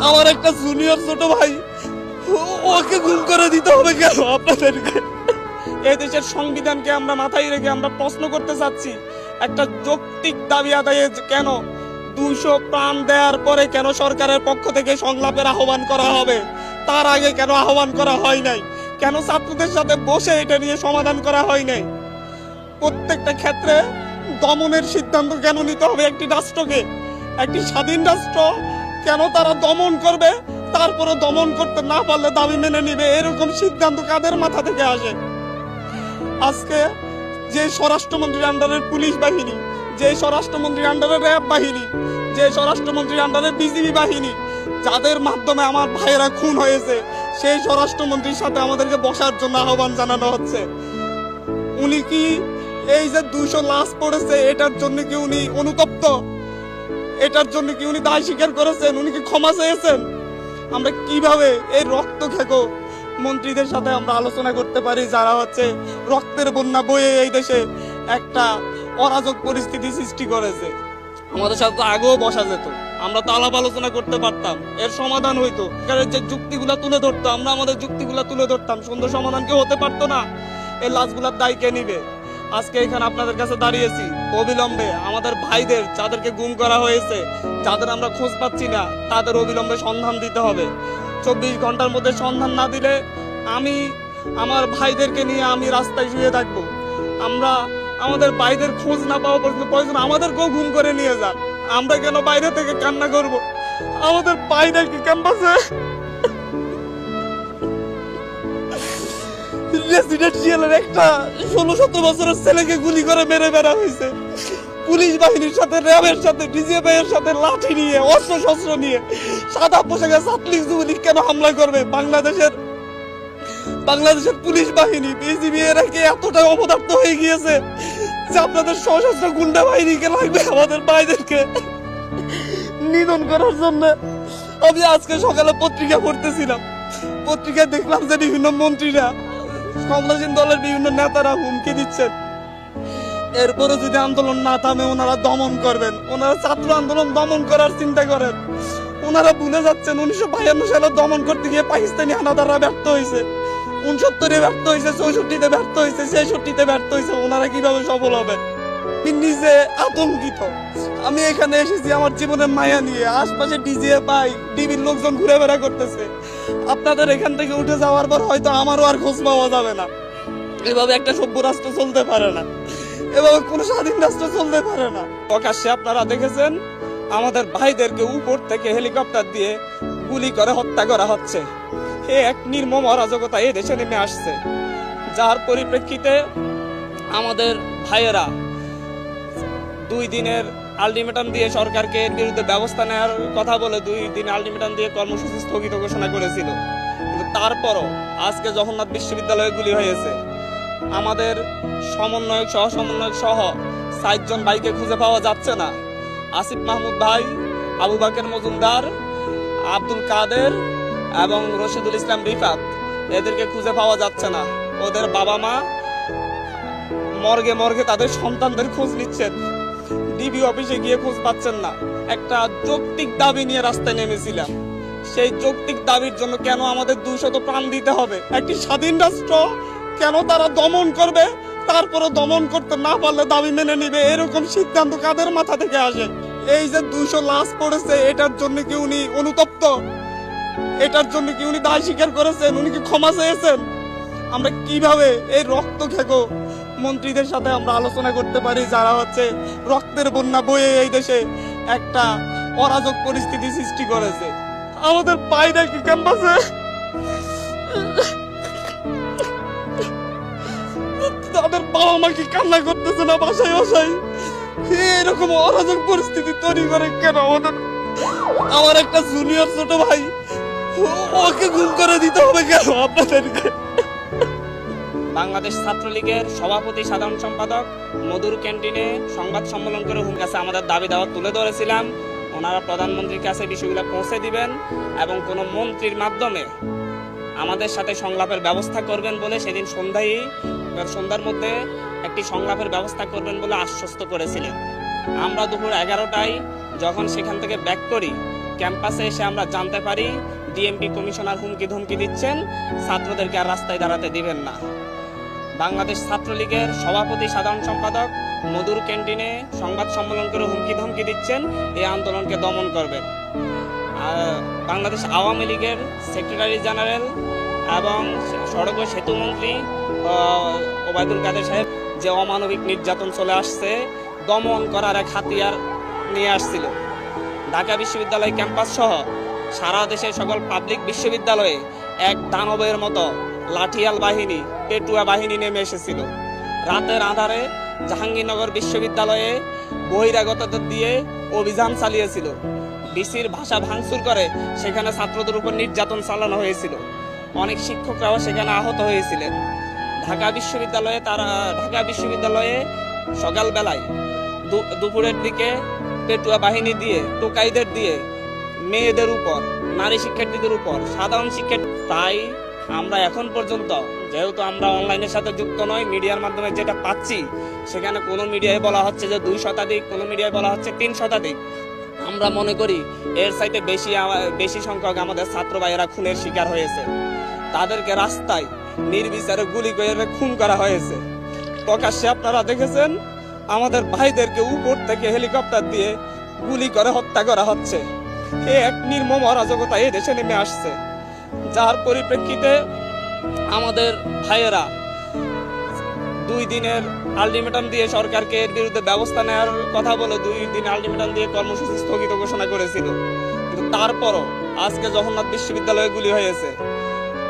আমার একটা জুনিয়র ছোট ভাই, ওকে গুম করে দিতে হবে কেন আপনাদেরকে? এই দেশের সংবিধানকে আমরা মাথায় রেখে আমরা প্রশ্ন করতে চাচ্ছি, একটা যৌক্তিক দাবি আদায়ে কেন 200 প্রাণ দেওয়ার পরে কেন সরকারের পক্ষ থেকে সংলাপের আহ্বান করা হবে? তার আগে কেন আহ্বান করা হয় নাই? কেন ছাত্রদের সাথে বসে এটা নিয়ে সমাধান করা হয় নাই? প্রত্যেকটা ক্ষেত্রে দমনের সিদ্ধান্ত কেন নিতে হবে একটি রাষ্ট্রকে? একটি স্বাধীন রাষ্ট্র কেন তারা দমন করবে, তারপরে দমন করতে না পারলে দাবি মেনে নিবে? এরকম সিদ্ধান্ত কাদের মাথা থেকে আসে? আজকে যে স্বরাষ্ট্রমন্ত্রীর আন্ডারের পুলিশ বাহিনী, যে স্বরাষ্ট্রমন্ত্রীর আন্ডারের র্যাব বাহিনী, যে স্বরাষ্ট্রমন্ত্রীর আন্ডারের বিজিবি বাহিনী, যাদের মাধ্যমে আমার ভাইয়েরা খুন হয়েছে, সেই স্বরাষ্ট্রমন্ত্রীর সাথে আমাদেরকে বসার জন্য আহ্বান জানানো হচ্ছে। উনি কি এই যে 200 লাশ পড়েছে এটার জন্য কি উনি অনুতপ্ত? এটার জন্য কি উনি দায় স্বীকার করেছেন? উনি কি ক্ষমা চেয়েছেন? আমরা কিভাবে এই রক্ত খেকো মন্ত্রীদের সাথে আমরা আলোচনা করতে পারি, যারা হচ্ছে রক্তের বন্যা বয়ে এই দেশে একটা অরাজক পরিস্থিতি সৃষ্টি করেছে? আমাদের সাথে তো আগেও বসা যেত, আমরা তো আলাপ আলোচনা করতে পারতাম, এর সমাধান হইতো। যে যুক্তিগুলা তুলে ধরতো, আমরা আমাদের যুক্তিগুলা তুলে ধরতাম, সুন্দর সমাধান কেউ হতে পারতো না? এই লাশগুলার দায় কে নিবে? আজকে এখানে আপনাদের কাছে দাঁড়িয়েছি অবিলম্বে আমাদের ভাইদের, যাদেরকে গুম করা হয়েছে, যাদের আমরা খোঁজ পাচ্ছি না, তাদের অবিলম্বে সন্ধান দিতে হবে। 24 ঘন্টার মধ্যে সন্ধান না দিলে আমি আমার ভাইদেরকে নিয়ে আমি রাস্তায় শুয়ে থাকবো। আমরা আমাদের ভাইদের খোঁজ না পাওয়া পর্যন্ত প্রয়োজন আমাদেরকেও গুম করে নিয়ে যান। আমরা কেন বাইরে থেকে কান্না করব? আমাদের ভাইদেরকে ক্যাম্পাসে রেসিডেন্সিয়ালের একটা 16-17 বছরের ছেলেকে গুলি করে মেরে বেড়া হয়েছে। পুলিশ বাহিনীর সাথে, র্যাবের সাথে, ডিজিএফআই এর সাথে লাঠি নিয়ে, অস্ত্র শস্ত্র নিয়ে সাদা পোশাকে ছাত্রলীগ যুবলীগ কেন হামলা করবে? বাংলাদেশের পুলিশ বাহিনী, বিজিবি এরা কি এতটাই অপদার্থ হয়ে গিয়েছে যে আপনাদের সশস্ত্র গুন্ডা বাহিনীকে লাগবে আমাদের ভাইদেরকে নিধন করার জন্য? আমি আজকে সকালে পত্রিকা পড়তেছিলাম, পত্রিকায় দেখলাম যে বিভিন্ন মন্ত্রীরা, ক্ষমতাসীন দলের বিভিন্ন নেতারা হুমকি দিচ্ছেন এরপরে যদি আন্দোলন না থামে ওনারা দমন করবেন। ওনারা ছাত্র আন্দোলন দমন করার চিন্তা করেন। ওনারা ভুলে যাচ্ছেন 1952 সালে দমন করতে গিয়ে পাকিস্তানি হানাদাররা ব্যর্থ হয়েছে, 69-এ ব্যর্থ হয়েছে, 64-তে ব্যর্থ হয়েছে, 66-তে ব্যর্থ হয়েছে। ওনারা কিভাবে সফল হবে? আমি নিজে আতঙ্কিত। আমি এখানে এসেছি আমার জীবনের মায়া নিয়ে, আশপাশে ডিজিএফআই, ডিবির লোকজন ঘুরে বেড়া করতেছে। আপনাদের এখান থেকে উঠে যাওয়ার পর হয়তো আমারও আর খোঁজ পাওয়া যাবে না। এভাবে একটা সভ্য রাষ্ট্র চলতে পারে না, এভাবে কোন স্বাধীন রাষ্ট্র চলতে পারে না। প্রকাশ্যে আপনারা দেখেছেন আমাদের ভাইদেরকে উপর থেকে হেলিকপ্টার দিয়ে গুলি করে হত্যা করা হচ্ছে। এক নির্মম অরাজকতা এই দেশে নেমে আসছে, যার পরিপ্রেক্ষিতে আমাদের ভাইয়েরা 2 দিনের আলটিমেটাম দিয়ে সরকারকে এর বিরুদ্ধে ব্যবস্থা নেওয়ার কথা বলে 2 দিন আলটিমেটাম দিয়ে কর্মসূচি স্থগিত ঘোষণা করেছিল। কিন্তু তারপরও আজকে জগন্নাথ বিশ্ববিদ্যালয়ে গুলি হয়েছে। আমাদের সমন্বয়ক সহ 60 জন ভাইকে খুঁজে পাওয়া যাচ্ছে না। আসিফ মাহমুদ ভাই, আবু বাকের মজুমদার, আব্দুল কাদের এবং রশিদুল ইসলাম রিফাত, এদেরকে খুঁজে পাওয়া যাচ্ছে না। ওদের বাবা মা মর্গে মর্গে তাদের সন্তানদের খোঁজ নিচ্ছেন, ডিবি অফিসে গিয়ে খোঁজ পাচ্ছেন না। একটা যৌক্তিক দাবি নিয়ে রাস্তায় নেমেছিলাম, সেই যৌক্তিক দাবির জন্য কেন আমাদের 200 প্রাণ দিতে হবে? একটি স্বাধীন রাষ্ট্র কেন তারা দমন করবে, তারপরে দমন করতে না পারলে দাবি মেনে নিবে? এরকম সিদ্ধান্ত কাদের মাথা থেকে আসে? এই যে 200 লাশ পড়েছে এটার জন্য কি উনি অনুতপ্ত? এটার জন্য কি উনি দায় স্বীকার করেছেন? উনি কি ক্ষমা চেয়েছেন? আমরা কিভাবে এই রক্ত খেকো মন্ত্রীদের সাথে আমরা আলোচনা করতে পারি, যারা হচ্ছে রক্তের বন্যা বয়ে এই দেশে একটা অরাজক পরিস্থিতি সৃষ্টি করেছে? আমাদের পায়রা কি ক্যাম্পাসে তাদের বাবা মা কি কান্না করতেছে না বাসায় বাসায়? এরকম অরাজক পরিস্থিতি তৈরি করে কেন আমাদের? আমার একটা জুনিয়র ছোট ভাই, ওকে গুম করে দিতে হবে কেন আপনাদেরকে? বাংলাদেশ ছাত্রলীগের সভাপতি সাধারণ সম্পাদক মধুর ক্যান্টিনে সংবাদ সম্মেলন করে কাছে আমাদের দাবি দাওয়া তুলে ধরেছিলাম। ওনারা প্রধানমন্ত্রীর কাছে বিষয়গুলো পৌঁছে দিবেন এবং কোনো মন্ত্রীর মাধ্যমে আমাদের সাথে সংলাপের ব্যবস্থা করবেন বলে সেদিন সন্ধ্যার মধ্যে একটি সংলাপের ব্যবস্থা করবেন বলে আশ্বস্ত করেছিলেন। আমরা দুপুর 11টায় যখন সেখান থেকে ব্যাক করি, ক্যাম্পাসে এসে আমরা জানতে পারি ডিএমপি কমিশনার হুমকি ধমকি দিচ্ছেন, ছাত্রদেরকে আর রাস্তায় দাঁড়াতে দিবেন না। বাংলাদেশ ছাত্রলীগের সভাপতি সাধারণ সম্পাদক মধুর ক্যান্টিনে সংবাদ সম্মেলন করে হুমকি ধমকি দিচ্ছেন এই আন্দোলনকে দমন করবেন। বাংলাদেশ আওয়ামী লীগের সেক্রেটারি জেনারেল এবং সড়ক ও সেতু মন্ত্রী ওবায়দুল কাদের সাহেব যে অমানবিক নির্যাতন চলে আসছে, দমন করার এক হাতিয়ার নিয়ে আসছিল। ঢাকা বিশ্ববিদ্যালয় ক্যাম্পাস সহ সারা দেশের সকল পাবলিক বিশ্ববিদ্যালয়ে এক দানবের মতো লাঠিয়াল বাহিনী, পেটুয়া বাহিনী নেমে এসেছিল। রাতের আঁধারে জাহাঙ্গীরনগর বিশ্ববিদ্যালয়ে বহিরাগতদের দিয়ে অভিযান চালিয়েছিল। ডিসির ভাষা ভাঙচুর করে সেখানে ছাত্রদের উপর নির্যাতন চালানো হয়েছিল। অনেক শিক্ষকরাও সেখানে আহত হয়েছিলেন। ঢাকা বিশ্ববিদ্যালয়ে সকালবেলায় দুপুরের দিকে পেটুয়া বাহিনী দিয়ে, টোকাইদের দিয়ে মেয়েদের উপর, নারী শিক্ষার্থীদের উপর, সাধারণ শিক্ষার্থী প্রায় আমরা এখন পর্যন্ত, যেহেতু আমরা অনলাইনের সাথে যুক্ত নই, মিডিয়ার মাধ্যমে যেটা পাচ্ছি সেখানে কোনো মিডিয়ায় বলা হচ্ছে যে 2 শতাধিক, কোনো মিডিয়ায় বলা হচ্ছে 3 শতাধিক। আমরা মনে করি এর চাইতে বেশি সংখ্যক আমাদের ছাত্র ভাইয়েরা খুনের শিকার হয়েছে। তাদেরকে রাস্তায় নির্বিচারে গুলি করে খুন করা হয়েছে। প্রকাশ্যে আপনারা দেখেছেন আমাদের ভাইদেরকে উপর থেকে হেলিকপ্টার দিয়ে গুলি করে হত্যা করা হচ্ছে। এক নির্মম অরাজকতা এই দেশে নেমে আসছে, যার পরিপ্রেক্ষিতে আমাদের ভাইয়েরা 2 দিনের আলটিমেটাম দিয়ে সরকারকে এর বিরুদ্ধে ব্যবস্থা নেওয়ার কথা বলে 2 দিন আলটিমেটাম দিয়ে কর্মসূচি স্থগিত ঘোষণা করেছিল। কিন্তু তারপরও আজকে জগন্নাথ বিশ্ববিদ্যালয়ে গুলি হয়েছে।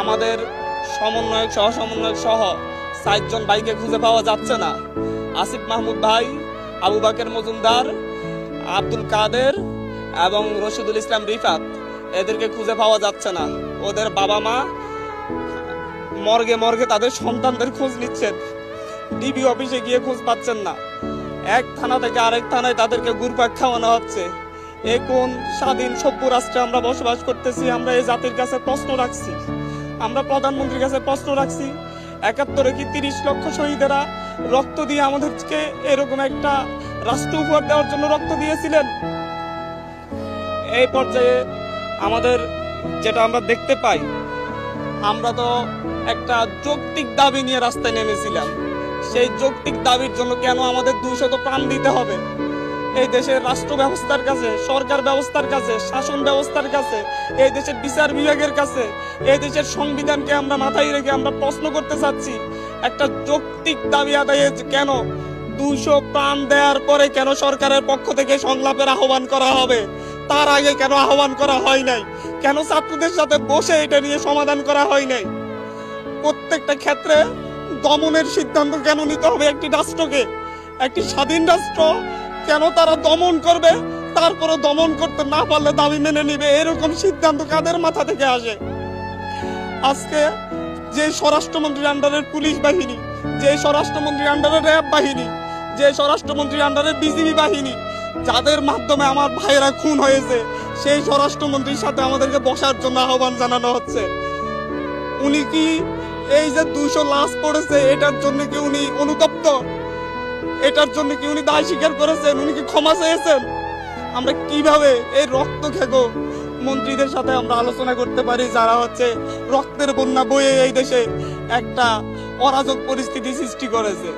আমাদের সমন্বয়ক সহ 7 জন ভাইকে খুঁজে পাওয়া যাচ্ছে না। আসিফ মাহমুদ ভাই, আবু বাকের মজুমদার, আব্দুল কাদের এবং রশিদুল ইসলাম রিফাত, এদেরকে খুঁজে পাওয়া যাচ্ছে না। ওদের বাবা মা মর্গে তাদের সন্তানদের খোঁজ নিচ্ছেন, ডিবি অফিসে গিয়ে খোঁজ পাচ্ছেন না। এক থানা থেকে আরেক থানায় তাদেরকে ঘুরপাক খাওয়ানো হচ্ছে। এ কোন স্বাধীন সভ্য রাষ্ট্রে আমরা বসবাস করতেছি? আমরা এই জাতির কাছে প্রশ্ন রাখছি, আমরা প্রধানমন্ত্রীর কাছে প্রশ্ন রাখছি। 71-এ কি 30 লক্ষ শহীদেরা রক্ত দিয়ে আমাদেরকে এরকম একটা রাষ্ট্র উপহার দেওয়ার জন্য রক্ত দিয়েছিলেন? এই পর্যায়ে আমাদের যেটা আমরা দেখতে পাই, আমরা তো একটা যৌক্তিক দাবি নিয়ে রাস্তায় নেমেছিলাম। সেই যৌক্তিক দাবির জন্য কেন আমাদের 200 প্রাণ দিতে হবে? এই দেশের রাষ্ট্র ব্যবস্থার কাছে, সরকার ব্যবস্থার কাছে, শাসন ব্যবস্থার কাছে, এই দেশের বিচার বিভাগের কাছে, এই দেশের সংবিধানকে আমরা মাথায় রেখে আমরা প্রশ্ন করতে চাচ্ছি, একটা যৌক্তিক দাবি আদায়ে কেন 200 প্রাণ দেওয়ার পরে কেন সরকারের পক্ষ থেকে সংলাপের আহ্বান করা হবে? তার আগে কেন আহ্বান করা হয় নাই? কেন ছাত্রদের সাথে বসে এটা নিয়ে সমাধান করা হয় নাই? প্রত্যেকটা ক্ষেত্রে দমনের সিদ্ধান্ত কেন নিতে হবে একটি রাষ্ট্রকে? একটি স্বাধীন রাষ্ট্র কেন তারা দমন করবে, তারপরে দমন করতে না পারলে দাবি মেনে নিবে? এরকম সিদ্ধান্ত কাদের মাথা থেকে আসে? আজকে যে স্বরাষ্ট্রমন্ত্রীর আন্ডারের পুলিশ বাহিনী, যে স্বরাষ্ট্রমন্ত্রীর আন্ডারের র্যাব বাহিনী, যে স্বরাষ্ট্রমন্ত্রীর আন্ডারের বিজিবি বাহিনী, যাদের মাধ্যমে আমার ভাইয়েরা খুন হয়েছে, সেই স্বরাষ্ট্রমন্ত্রীর সাথে আমাদেরকে বসার জন্য আহ্বান জানানো হচ্ছে। উনি কি এই যে 200 লাশ পড়েছে এটার জন্য কি উনি অনুতপ্ত? এটার জন্য কি উনি দায় স্বীকার করেছেন? উনি কি ক্ষমা চেয়েছেন? আমরা কিভাবে এই রক্ত খেগো মন্ত্রীদের সাথে আমরা আলোচনা করতে পারি, যারা হচ্ছে রক্তের বন্যা বয়ে এই দেশে একটা অরাজক পরিস্থিতি সৃষ্টি করেছে?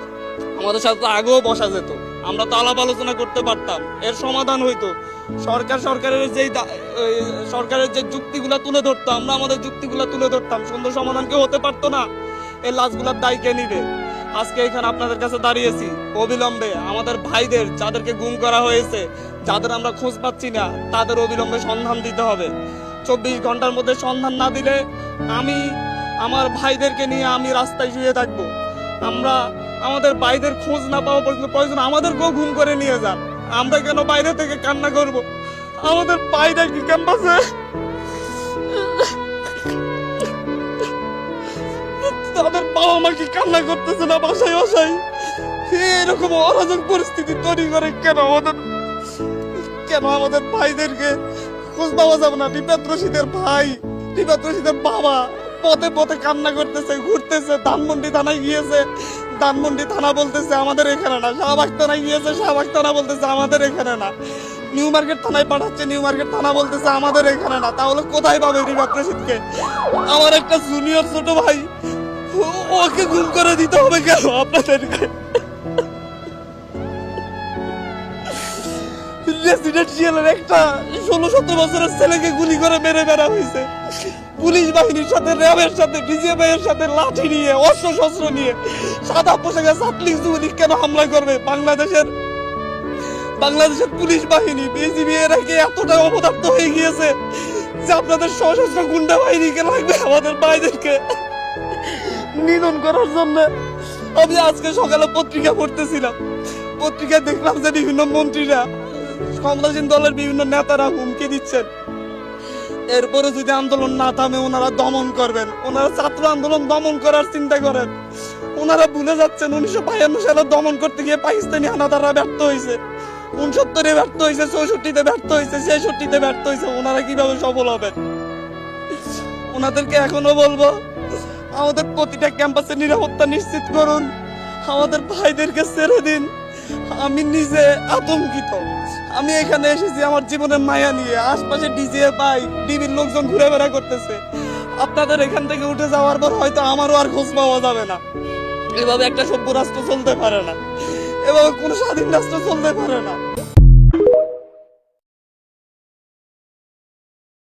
আমাদের সাথে তো আগেও বসা যেত, আমরা তো আলাপ আলোচনা করতে পারতাম, এর সমাধান হইতো। সরকারের যে যুক্তিগুলা তুলে ধরতো, আমরা আমাদের যুক্তিগুলা তুলে ধরতাম, সুন্দর সমাধান কেউ হতে পারতো না। এই লাশগুলার দায় কে নিবে? আজকে এখানে আপনাদের কাছে দাঁড়িয়েছি অবিলম্বে আমাদের ভাইদের, যাদেরকে গুম করা হয়েছে, যাদের আমরা খোঁজ পাচ্ছি না, তাদের অবিলম্বে সন্ধান দিতে হবে। 24 ঘন্টার মধ্যে সন্ধান না দিলে আমি আমার ভাইদেরকে নিয়ে আমি রাস্তায় শুয়ে থাকবো। আমরা আমাদের ভাইদের খোঁজ না পাওয়া পর্যন্ত প্রয়োজন আমাদেরকেও ঘুম করে নিয়ে যান। আমরা কেন বাইরে থেকে কান্না করব? আমাদের ভাইরা কি ক্যাম্পাসে, তাদের বাবা মা কি কান্না করতেছে না বাসায় বাসায়? এরকম অরাজক পরিস্থিতি তৈরি করে কেন আমাদের ভাইদেরকে খোঁজ পাওয়া যাবে না? রিফাত রশিদের ভাই, রিফাত রশিদের বাবা পথে পথে কান্না করতেছে, ঘুরতেছে। ধানমন্ডি থানায় গিয়েছে, ধানমন্ডি থানা বলতেছে আমাদের এখানে না। শাহবাগ থানায় গিয়েছে, শাহবাগ থানা বলতেছে আমাদের এখানে না। নিউ মার্কেট থানায় পাঠাচ্ছে, নিউ মার্কেট থানা বলতেছে আমাদের এখানে না। তাহলে কোথায় পাবে রিবাব রশিদকে? আমার একটা জুনিয়র ছোট ভাই, ওকে গুম করে দিতে হবে কেন আপনাদেরকে? রেসিডেন্সিয়ালের একটা 16-17 বছরের ছেলেকে গুলি করে মেরে বেড়া হয়েছে। পুলিশ বাহিনীর সাথে, র্যাবের সাথে, ডিজিএফআই এর সাথে লাঠি নিয়ে, অস্ত্র শস্ত্র নিয়ে সাদা পোশাকে ছাত্রলীগ যুবলীগ কেন হামলা করবে? বাংলাদেশের পুলিশ বাহিনী, বিজিবি এরা কি এতটা অপদার্থ হয়ে গিয়েছে যে আপনাদের সশস্ত্র গুন্ডা বাহিনীকে লাগবে আমাদের ভাইদেরকে নিধন করার জন্য? আমি আজকে সকালে পত্রিকা পড়তেছিলাম, পত্রিকায় দেখলাম যে বিভিন্ন মন্ত্রীরা, ক্ষমতাসীন দলের বিভিন্ন নেতারা হুমকি দিচ্ছেন এরপরে যদি আন্দোলন না থামে ওনারা দমন করবেন। ওনারা ছাত্র আন্দোলন দমন করার চিন্তা করেন। ওনারা ভুলে যাচ্ছেন 1952 সালে দমন করতে গিয়ে পাকিস্তানি হানাদাররা ব্যর্থ হয়েছে, 69-এ ব্যর্থ হয়েছে, 64-তে ব্যর্থ হয়েছে, 66-তে ব্যর্থ হয়েছে। ওনারা কিভাবে সফল হবেন? ওনাদেরকে এখনো বলবো, আমাদের প্রতিটা ক্যাম্পাসে নিরাপত্তা নিশ্চিত করুন, আমাদের ভাইদেরকে ছেড়ে দিন। আমি নিজে আতঙ্কিত। আমি এখানে এসেছি আমার জীবনের মায়া নিয়ে, আশপাশে ডিজিএফআই ডিবির লোকজন ঘুরে বেড়া করতেছে। আপনাদের এখান থেকে উঠে যাওয়ার পর হয়তো আমারও আর খোঁজ পাওয়া যাবে না। এভাবে একটা সভ্য রাষ্ট্র চলতে পারে না, এভাবে কোনো স্বাধীন রাষ্ট্র চলতে পারে না।